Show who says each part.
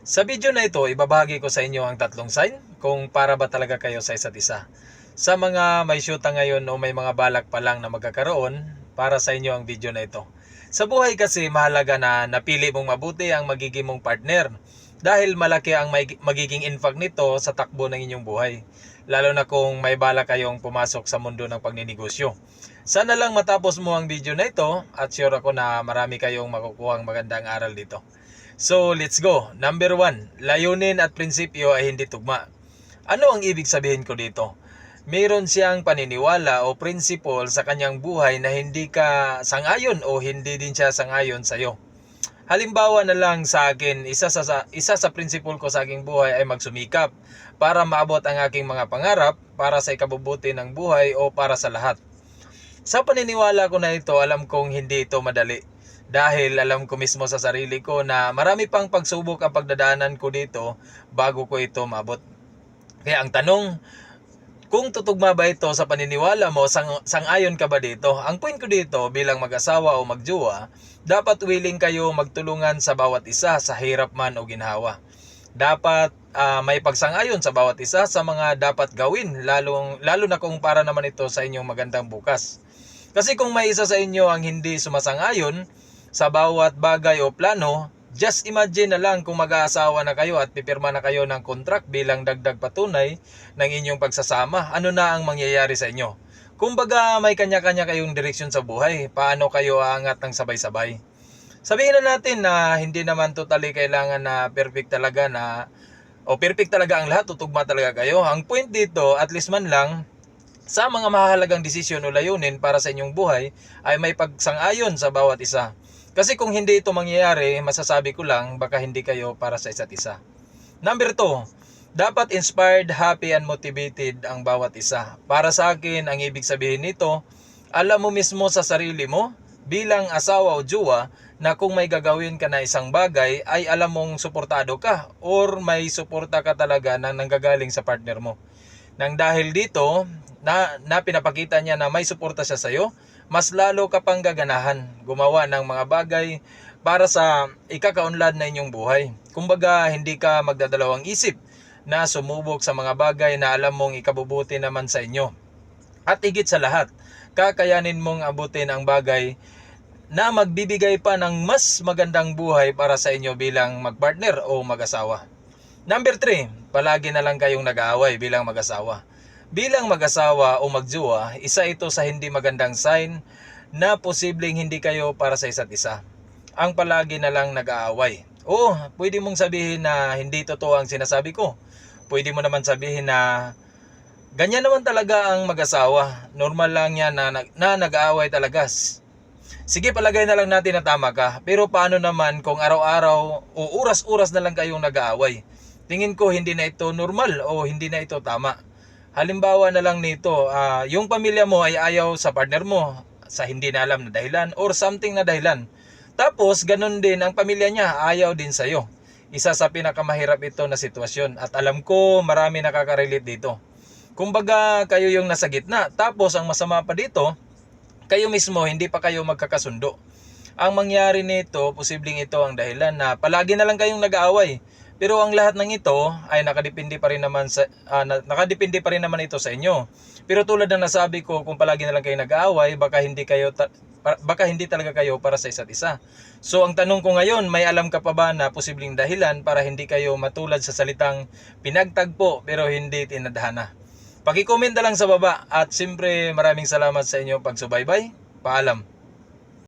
Speaker 1: Sa video na ito, ibabahagi ko sa inyo ang tatlong sign kung para ba talaga kayo sa isa't isa. Sa mga may syuta ngayon o may mga balak pa lang na magkakaroon, para sa inyo ang video na ito. Sa buhay kasi mahalaga na napili mong mabuti ang magiging mong partner dahil malaki ang magiging impact nito sa takbo ng inyong buhay. Lalo na kung may balak kayong pumasok sa mundo ng pagninegosyo. Sana lang matapos mo ang video na ito at sure ako na marami kayong makukuha ang magandang aral dito. So, let's go. Number 1, layunin at prinsipyo ay hindi tugma. Ano ang ibig sabihin ko dito? Mayroon siyang paniniwala o principle sa kanyang buhay na hindi ka sangayon o hindi din siya sangayon sa iyo. Halimbawa na lang sa akin, isa sa principle ko sa aking buhay ay magsumikap para maabot ang aking mga pangarap para sa ikabubuti ng buhay o para sa lahat. Sa paniniwala ko na ito, alam kong hindi ito madali. Dahil alam ko mismo sa sarili ko na marami pang pagsubok ang pagdadaanan ko dito bago ko ito maabot. Kaya ang tanong, kung tutugma ba ito sa paniniwala mo, sang-ayon ka ba dito? Ang point ko dito bilang mag-asawa o magjowa, dapat willing kayo magtulungan sa bawat isa sa hirap man o ginhawa. Dapat may pagsang-ayon sa bawat isa sa mga dapat gawin, lalo na kung para naman ito sa inyong magandang bukas. Kasi kung may isa sa inyo ang hindi sumasang-ayon sa bawat bagay o plano, just imagine na lang kung mag-aasawa na kayo at pipirma na kayo ng contract bilang dagdag patunay ng inyong pagsasama. Ano na ang mangyayari sa inyo? Kumbaga may kanya-kanya kayong direksyon sa buhay. Paano kayo aangat ng sabay-sabay? Sabihin na natin na hindi naman totally kailangan na perfect talaga ang lahat, tutugma talaga kayo. Ang point dito, at least man lang, sa mga mahalagang desisyon o layunin para sa inyong buhay ay may pagsang-ayon sa bawat isa. Kasi kung hindi ito mangyayari, masasabi ko lang baka hindi kayo para sa isa't isa. Number 2, dapat inspired, happy, and motivated ang bawat isa. Para sa akin, ang ibig sabihin nito, alam mo mismo sa sarili mo bilang asawa o jowa na kung may gagawin ka na isang bagay ay alam mong suportado ka or may suporta ka talaga na nanggagaling sa partner mo. Nang dahil dito, na pinapakita niya na may suporta siya sa iyo, mas lalo ka pang gaganahan gumawa ng mga bagay para sa ikakaunlad na inyong buhay. Kumbaga, hindi ka magdadalawang isip na sumubok sa mga bagay na alam mong ikabubuti naman sa inyo. At higit sa lahat, kakayanin mong abutin ang bagay na magbibigay pa ng mas magandang buhay para sa inyo bilang magpartner o mag-asawa. Number 3, palagi na lang kayong nag-aaway bilang mag-asawa. Bilang mag-asawa o magjowa, isa ito sa hindi magandang sign na posibleng hindi kayo para sa isa't isa. Ang palagi na lang nag-aaway. O, pwede mong sabihin na hindi totoo ang sinasabi ko. Pwede mo naman sabihin na ganyan naman talaga ang mag-asawa. Normal lang yan na nag-aaway talaga. Sige, palagay na lang natin na tama ka. Pero paano naman kung araw-araw o oras-oras na lang kayong nag-aaway? Tingin ko hindi na ito normal o hindi na ito tama. Halimbawa na lang nito, yung pamilya mo ay ayaw sa partner mo sa hindi na alam na dahilan or something na dahilan. Tapos ganun din ang pamilya niya, ayaw din sa iyo. Isa sa pinakamahirap ito na sitwasyon at alam ko marami nakaka-relate dito. Kumbaga kayo yung nasa gitna, tapos ang masama pa dito, kayo mismo hindi pa kayo magkakasundo. Ang mangyari nito, posibleng ito ang dahilan na palagi na lang kayong nag-aaway. Pero ang lahat ng ito ay nakadepende pa rin naman ito sa inyo. Pero tulad ng nasabi ko, kung palagi na lang kayo nag-aaway, baka hindi talaga kayo para sa isa't isa. So ang tanong ko ngayon, may alam ka pa ba na posibleng dahilan para hindi kayo matulad sa salitang pinagtagpo pero hindi tinadhana? Paki-comment na lang sa baba at siyempre maraming salamat sa inyong pagsubaybay. Paalam.